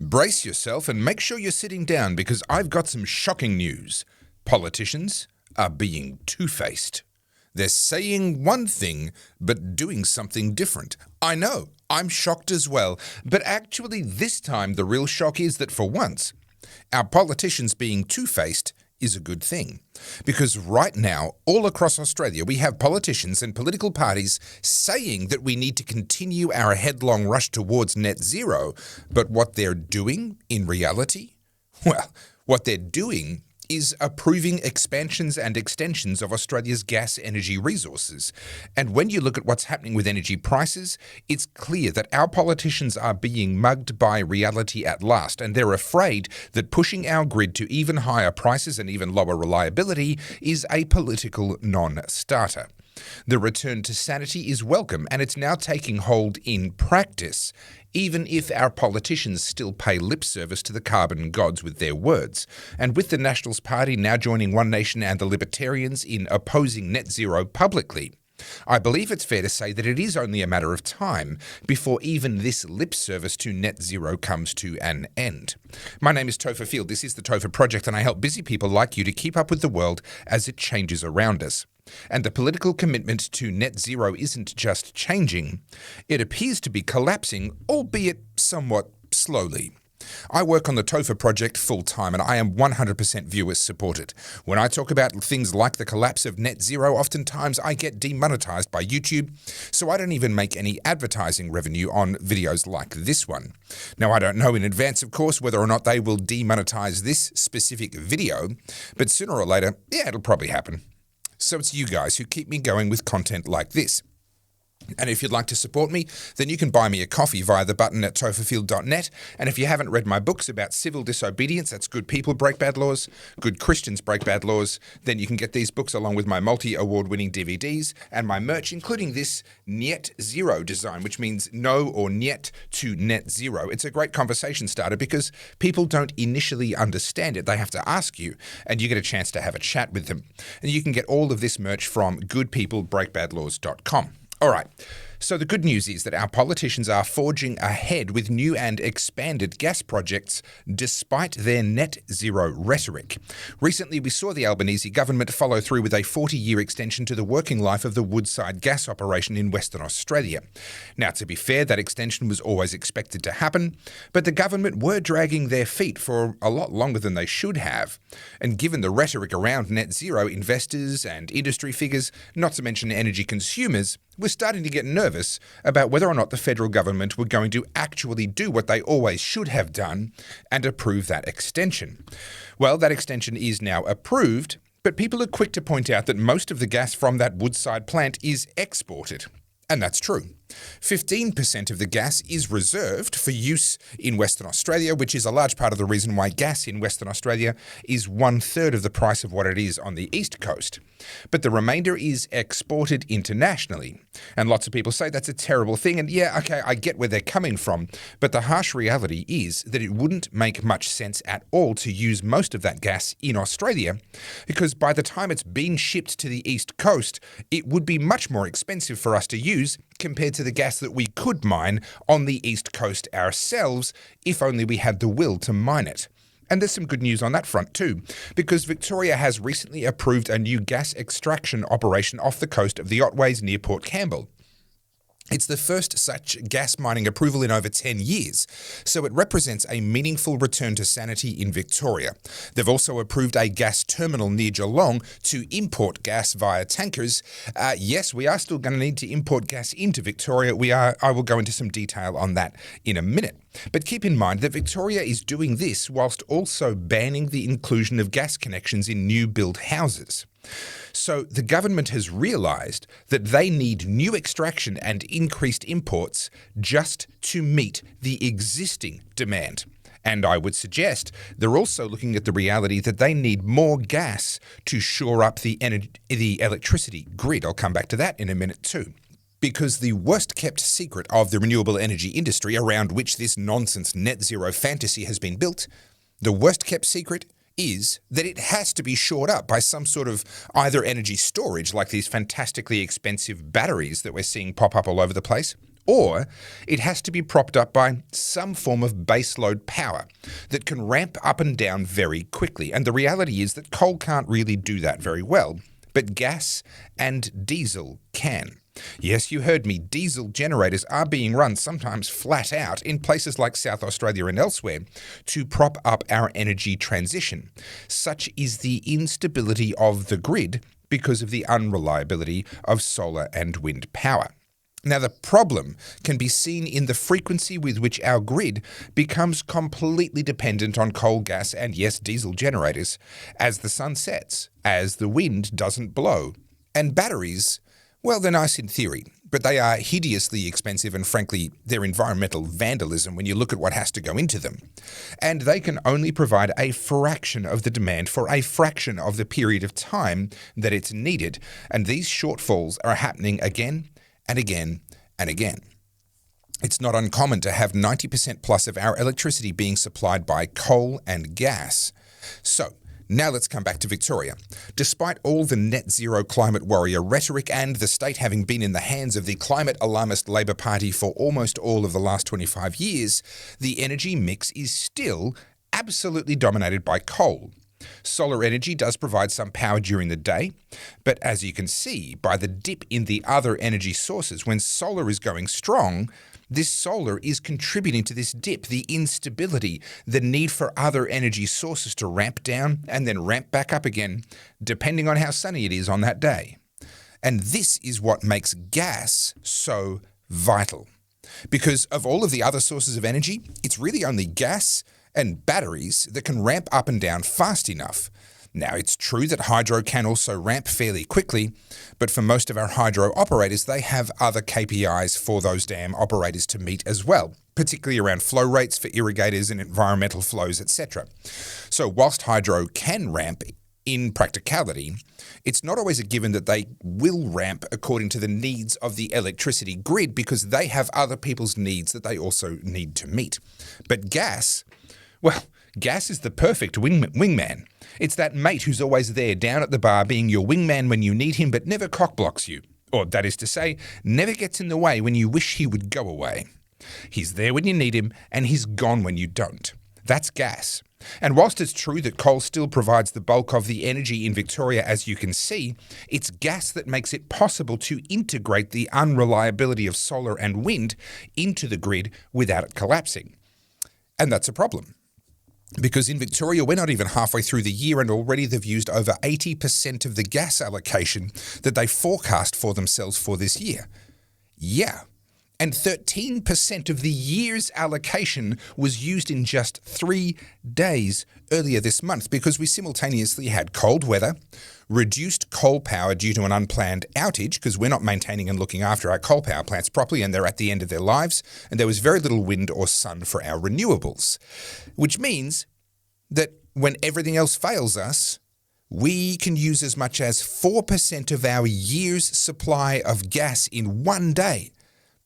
Brace yourself and make sure you're sitting down because I've got some shocking news. Politicians are being two-faced. They're saying one thing, but doing something different. I know, I'm shocked as well, but actually this time the real shock is that for once, our politicians being two-faced is a good thing. Because right now, all across Australia, we have politicians and political parties saying that we need to continue our headlong rush towards net zero, but what they're doing in reality? Well, what they're doing is approving expansions and extensions of Australia's gas energy resources. And when you look at what's happening with energy prices, it's clear that our politicians are being mugged by reality at last, and they're afraid that pushing our grid to even higher prices and even lower reliability is a political non-starter. The return to sanity is welcome, and it's now taking hold in practice, even if our politicians still pay lip service to the carbon gods with their words. And with the Nationals Party now joining One Nation and the Libertarians in opposing net zero publicly, I believe it's fair to say that it is only a matter of time before even this lip service to net zero comes to an end. My name is Topher Field. This is the Topher Project, and I help busy people like you to keep up with the world as it changes around us. And the political commitment to net zero isn't just changing, it appears to be collapsing, albeit somewhat slowly. I work on the Topher Project full-time, and I am 100% viewer supported. When I talk about things like the collapse of net zero, oftentimes I get demonetized by YouTube, so I don't even make any advertising revenue on videos like this one. Now, I don't know in advance, of course, whether or not they will demonetize this specific video, but sooner or later, yeah, it'll probably happen. So it's you guys who keep me going with content like this. And if you'd like to support me, then you can buy me a coffee via the button at topherfield.net. And if you haven't read my books about civil disobedience, that's Good People Break Bad Laws, Good Christians Break Bad Laws, then you can get these books along with my multi-award-winning DVDs and my merch, including this Net Zero design, which means no or niet to net zero. It's a great conversation starter because people don't initially understand it. They have to ask you, and you get a chance to have a chat with them. And you can get all of this merch from goodpeoplebreakbadlaws.com. All right, so the good news is that our politicians are forging ahead with new and expanded gas projects despite their net zero rhetoric. Recently, we saw the Albanese government follow through with a 40-year extension to the working life of the Woodside gas operation in Western Australia. Now, to be fair, that extension was always expected to happen, but the government were dragging their feet for a lot longer than they should have. And given the rhetoric around net zero, investors and industry figures, not to mention energy consumers, we're starting to get nervous about whether or not the federal government were going to actually do what they always should have done and approve that extension. Well, that extension is now approved, but people are quick to point out that most of the gas from that Woodside plant is exported. And that's true. 15% of the gas is reserved for use in Western Australia, which is a large part of the reason why gas in Western Australia is 1/3 of the price of what it is on the East Coast. But the remainder is exported internationally. And lots of people say that's a terrible thing. And yeah, okay, I get where they're coming from. But the harsh reality is that it wouldn't make much sense at all to use most of that gas in Australia, because by the time it's been shipped to the East Coast, it would be much more expensive for us to use compared to the gas that we could mine on the East Coast ourselves, if only we had the will to mine it. And there's some good news on that front too, because Victoria has recently approved a new gas extraction operation off the coast of the Otways near Port Campbell. It's the first such gas mining approval in over 10 years, so it represents a meaningful return to sanity in Victoria. They've also approved a gas terminal near Geelong to import gas via tankers. Yes, we are still going to need to import gas into Victoria. I will go into some detail on that in a minute. But keep in mind that Victoria is doing this whilst also banning the inclusion of gas connections in new built houses. So the government has realised that they need new extraction and increased imports just to meet the existing demand. And I would suggest they're also looking at the reality that they need more gas to shore up the electricity grid. I'll come back to that in a minute too. Because the worst-kept secret of the renewable energy industry, around which this nonsense net zero fantasy has been built, the worst-kept secret is that it has to be shored up by some sort of either energy storage, like these fantastically expensive batteries that we're seeing pop up all over the place, Or it has to be propped up by some form of baseload power that can ramp up and down very quickly. And the reality is that coal can't really do that very well, but gas and diesel can. Yes, you heard me, diesel generators are being run sometimes flat out in places like South Australia and elsewhere to prop up our energy transition. Such is the instability of the grid because of the unreliability of solar and wind power. Now, the problem can be seen in the frequency with which our grid becomes completely dependent on coal, gas, and yes, diesel generators as the sun sets, as the wind doesn't blow. And batteries, well, they're nice in theory, but they are hideously expensive and frankly, they're environmental vandalism when you look at what has to go into them. And they can only provide a fraction of the demand for a fraction of the period of time that it's needed. And these shortfalls are happening again and again and again. It's not uncommon to have 90% plus of our electricity being supplied by coal and gas. So, now let's come back to Victoria. Despite all the net zero climate warrior rhetoric and the state having been in the hands of the climate alarmist Labor Party for almost all of the last 25 years, the energy mix is still absolutely dominated by coal. Solar energy does provide some power during the day, but as you can see by the dip in the other energy sources, when solar is going strong, this solar is contributing to this dip, the instability, the need for other energy sources to ramp down and then ramp back up again, depending on how sunny it is on that day. And this is what makes gas so vital. Because of all of the other sources of energy, it's really only gas and batteries that can ramp up and down fast enough. Now, it's true that hydro can also ramp fairly quickly, but for most of our hydro operators, they have other KPIs for those dam operators to meet as well, particularly around flow rates for irrigators and environmental flows, etc. So whilst hydro can ramp in practicality, it's not always a given that they will ramp according to the needs of the electricity grid because they have other people's needs that they also need to meet. But gas, well, gas is the perfect wingman. It's that mate who's always there down at the bar being your wingman when you need him but never cockblocks you. Or that is to say, never gets in the way when you wish he would go away. He's there when you need him and he's gone when you don't. That's gas. And whilst it's true that coal still provides the bulk of the energy in Victoria, as you can see, it's gas that makes it possible to integrate the unreliability of solar and wind into the grid without it collapsing. And that's a problem. Because in Victoria, we're not even halfway through the year and already they've used over 80% of the gas allocation that they forecast for themselves for this year. Yeah. And 13% of the year's allocation was used in just 3 days earlier this month because we simultaneously had cold weather, reduced coal power due to an unplanned outage because we're not maintaining and looking after our coal power plants properly and they're at the end of their lives, and there was very little wind or sun for our renewables, which means that when everything else fails us, we can use as much as 4% of our year's supply of gas in one day,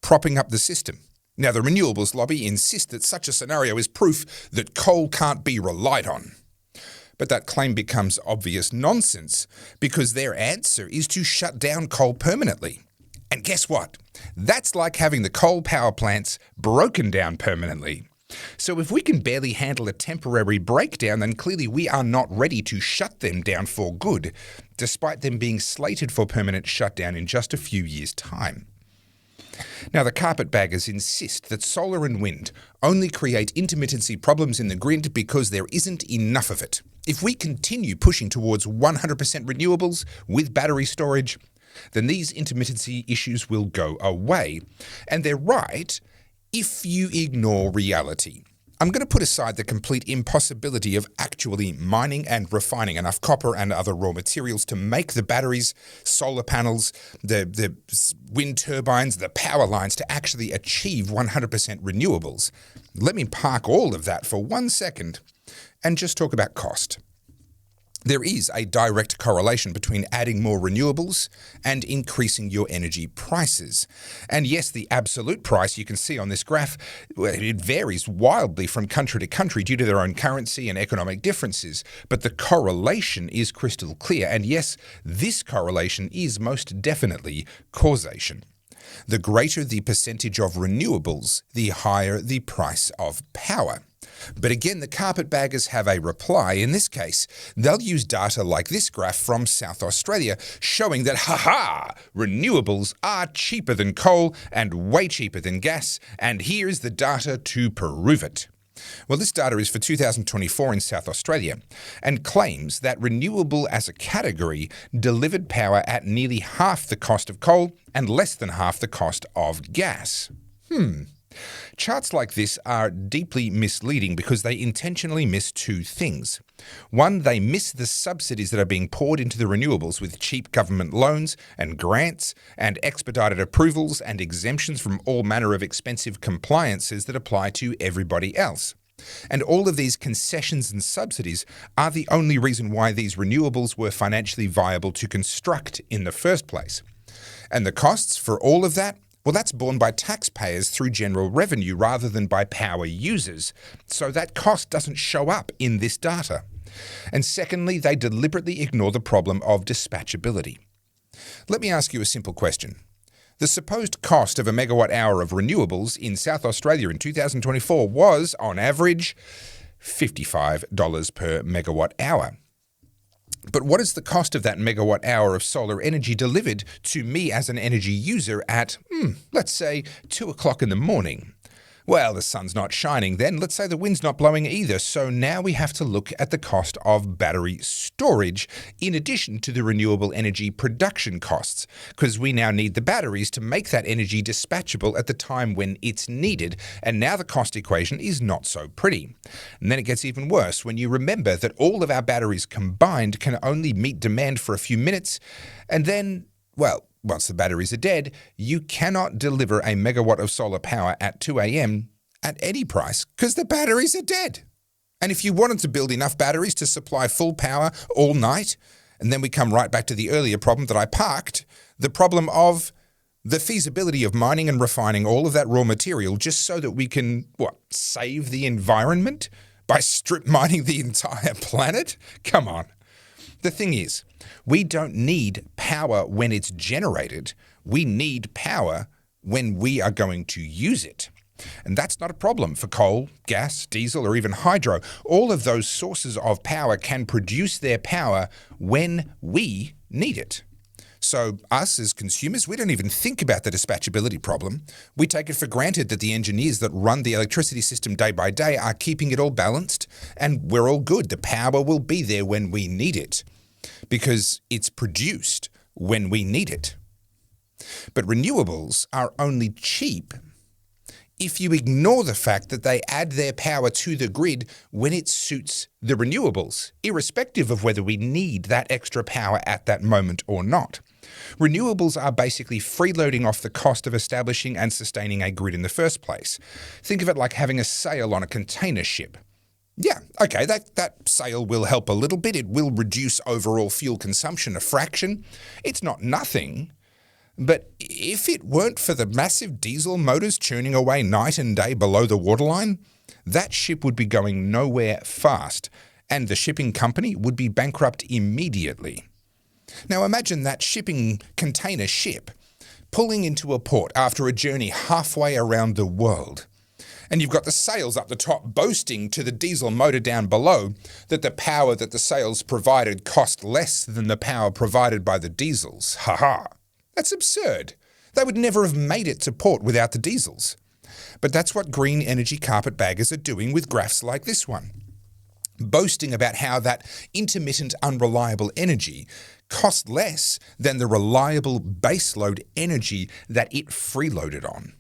propping up the system. Now, the renewables lobby insist that such a scenario is proof that coal can't be relied on. But that claim becomes obvious nonsense because their answer is to shut down coal permanently. And guess what? That's like having the coal power plants broken down permanently. So if we can barely handle a temporary breakdown, then clearly we are not ready to shut them down for good, despite them being slated for permanent shutdown in just a few years' time. Now, the carpetbaggers insist that solar and wind only create intermittency problems in the grid because there isn't enough of it. If we continue pushing towards 100% renewables with battery storage, then these intermittency issues will go away. And they're right if you ignore reality. I'm going to put aside the complete impossibility of actually mining and refining enough copper and other raw materials to make the batteries, solar panels, the wind turbines, the power lines to actually achieve 100% renewables. Let me park all of that for 1 second and just talk about cost. There is a direct correlation between adding more renewables and increasing your energy prices. And yes, the absolute price you can see on this graph, it varies wildly from country to country due to their own currency and economic differences. But the correlation is crystal clear. And yes, this correlation is most definitely causation. The greater the percentage of renewables, the higher the price of power. But again, the carpetbaggers have a reply. In this case, they'll use data like this graph from South Australia, showing that, renewables are cheaper than coal and way cheaper than gas, and here's the data to prove it. Well, this data is for 2024 in South Australia and claims that renewable as a category delivered power at nearly half the cost of coal and less than half the cost of gas. Charts like this are deeply misleading because they intentionally miss two things. One, they miss the subsidies that are being poured into the renewables with cheap government loans and grants and expedited approvals and exemptions from all manner of expensive compliances that apply to everybody else. And all of these concessions and subsidies are the only reason why these renewables were financially viable to construct in the first place. And the costs for all of that? Well, that's borne by taxpayers through general revenue rather than by power users, so that cost doesn't show up in this data. And secondly, they deliberately ignore the problem of dispatchability. Let me ask you a simple question. The supposed cost of a megawatt hour of renewables in South Australia in 2024 was, on average, $55 per megawatt hour. But what is the cost of that megawatt hour of solar energy delivered to me as an energy user at, let's say, 2 o'clock in the morning? Well, the sun's not shining then. Let's say the wind's not blowing either. So now we have to look at the cost of battery storage in addition to the renewable energy production costs, because we now need the batteries to make that energy dispatchable at the time when it's needed. And now the cost equation is not so pretty. And then it gets even worse when you remember that all of our batteries combined can only meet demand for a few minutes. And then, well, once the batteries are dead, you cannot deliver a megawatt of solar power at 2 a.m. at any price because the batteries are dead. And if you wanted to build enough batteries to supply full power all night, and then we come right back to the earlier problem that I parked, the problem of the feasibility of mining and refining all of that raw material just so that we can, save the environment by strip mining the entire planet? Come on. The thing is, we don't need power when it's generated. We need power when we are going to use it. And that's not a problem for coal, gas, diesel, or even hydro. All of those sources of power can produce their power when we need it. So us as consumers, we don't even think about the dispatchability problem. We take it for granted that the engineers that run the electricity system day by day are keeping it all balanced, and we're all good. The power will be there when we need it because it's produced when we need it. But renewables are only cheap if you ignore the fact that they add their power to the grid when it suits the renewables, irrespective of whether we need that extra power at that moment or not. Renewables are basically freeloading off the cost of establishing and sustaining a grid in the first place. Think of it like having a sail on a container ship. Yeah, okay, that sail will help a little bit. It will reduce overall fuel consumption a fraction. It's not nothing. But if it weren't for the massive diesel motors churning away night and day below the waterline, that ship would be going nowhere fast, and the shipping company would be bankrupt immediately. Now imagine that shipping container ship pulling into a port after a journey halfway around the world. And you've got the sails up the top boasting to the diesel motor down below that the power that the sails provided cost less than the power provided by the diesels. Ha. That's absurd. They would never have made it to port without the diesels. But that's what green energy carpetbaggers are doing with graphs like this one, boasting about how that intermittent, unreliable energy cost less than the reliable baseload energy that it freeloaded on.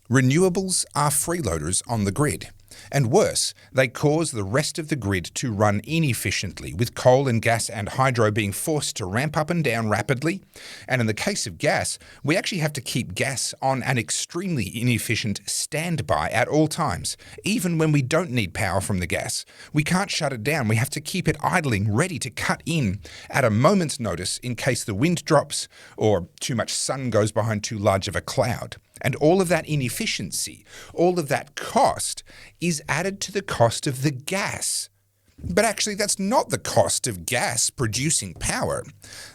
Renewables are freeloaders on the grid. And worse, they cause the rest of the grid to run inefficiently, with coal and gas and hydro being forced to ramp up and down rapidly. And in the case of gas, we actually have to keep gas on an extremely inefficient standby at all times. Even when we don't need power from the gas, we can't shut it down. We have to keep it idling, ready to cut in at a moment's notice in case the wind drops or too much sun goes behind too large of a cloud. And all of that inefficiency, all of that cost is added to the cost of the gas. But actually, that's not the cost of gas producing power.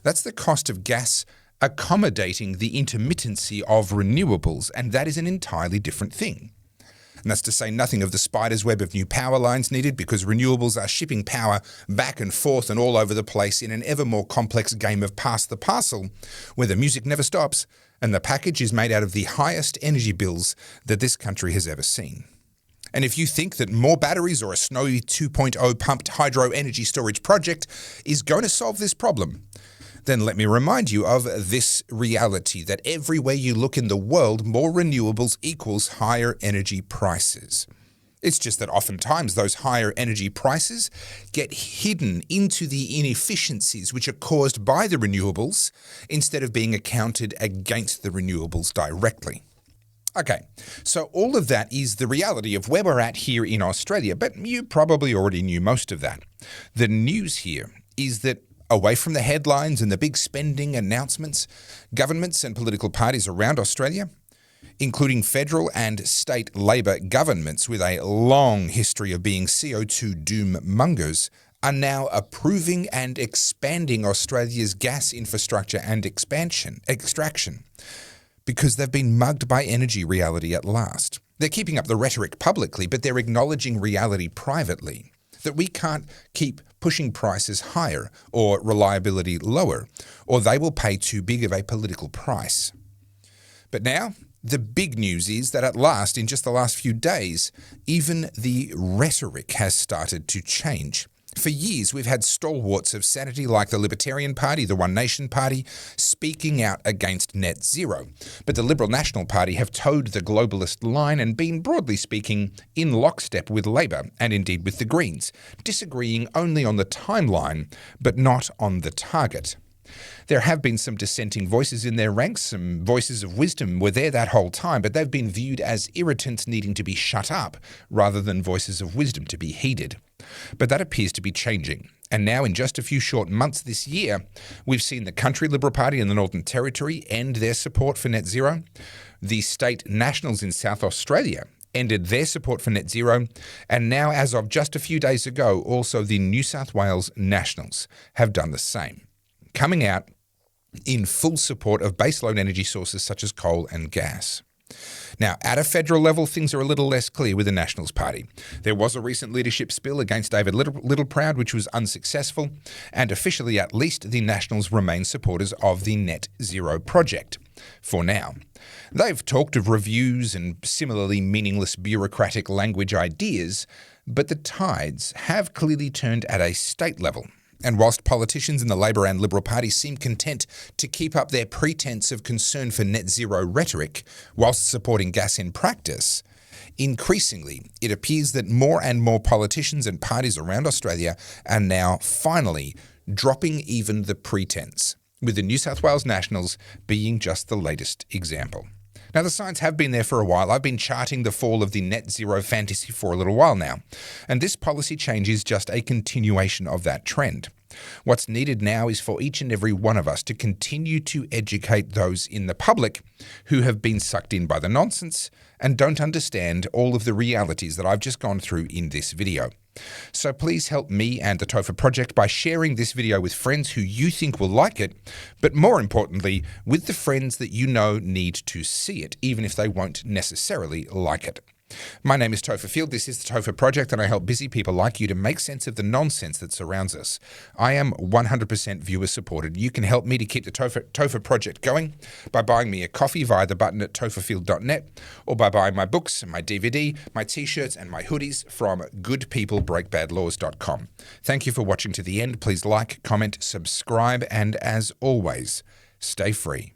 That's the cost of gas accommodating the intermittency of renewables, and that is an entirely different thing. And that's to say nothing of the spider's web of new power lines needed, because renewables are shipping power back and forth and all over the place in an ever more complex game of pass the parcel, where the music never stops and the package is made out of the highest energy bills that this country has ever seen. And if you think that more batteries or a Snowy 2.0 pumped hydro energy storage project is going to solve this problem, then let me remind you of this reality, that everywhere you look in the world, more renewables equals higher energy prices. It's just that oftentimes those higher energy prices get hidden into the inefficiencies which are caused by the renewables instead of being accounted against the renewables directly. Okay, so all of that is the reality of where we're at here in Australia, but you probably already knew most of that. The news here is that away from the headlines and the big spending announcements, governments and political parties around Australia, including federal and state Labor governments with a long history of being CO2 doom mongers, are now approving and expanding Australia's gas infrastructure and extraction, because they've been mugged by energy reality at last. They're keeping up the rhetoric publicly, but they're acknowledging reality privately, that we can't keep pushing prices higher or reliability lower, or they will pay too big of a political price. But now, the big news is that at last, in just the last few days, even the rhetoric has started to change. For years, we've had stalwarts of sanity like the Libertarian Party, the One Nation Party, speaking out against net zero. But the Liberal National Party have towed the globalist line and been, broadly speaking, in lockstep with Labor and indeed with the Greens, disagreeing only on the timeline, but not on the target. There have been some dissenting voices in their ranks, some voices of wisdom were there that whole time, but they've been viewed as irritants needing to be shut up rather than voices of wisdom to be heeded. But that appears to be changing. And now, in just a few short months this year, we've seen the Country Liberal Party in the Northern Territory end their support for net zero. The state Nationals in South Australia ended their support for net zero. And now, as of just a few days ago, also the New South Wales Nationals have done the same, coming out in full support of baseload energy sources such as coal and gas. Now, at a federal level, things are a little less clear with the Nationals Party. There was a recent leadership spill against David Littleproud, which was unsuccessful, and officially at least the Nationals remain supporters of the Net Zero Project, for now. They've talked of reviews and similarly meaningless bureaucratic language ideas, but the tides have clearly turned at a state level. And whilst politicians in the Labor and Liberal parties seem content to keep up their pretense of concern for net zero rhetoric whilst supporting gas in practice, increasingly it appears that more and more politicians and parties around Australia are now finally dropping even the pretense, with the New South Wales Nationals being just the latest example. Now, the signs have been there for a while. I've been charting the fall of the net zero fantasy for a little while now, and this policy change is just a continuation of that trend. What's needed now is for each and every one of us to continue to educate those in the public who have been sucked in by the nonsense and don't understand all of the realities that I've just gone through in this video. So please help me and the Topher Project by sharing this video with friends who you think will like it, but more importantly, with the friends that you know need to see it, even if they won't necessarily like it. My name is Topher Field, this is the Topher Project, and I help busy people like you to make sense of the nonsense that surrounds us. I am 100% viewer supported. You can help me to keep the Topher Project going by buying me a coffee via the button at topherfield.net, or by buying my books, my DVD, my t-shirts and my hoodies from goodpeoplebreakbadlaws.com. Thank you for watching to the end. Please like, comment, subscribe, and as always, stay free.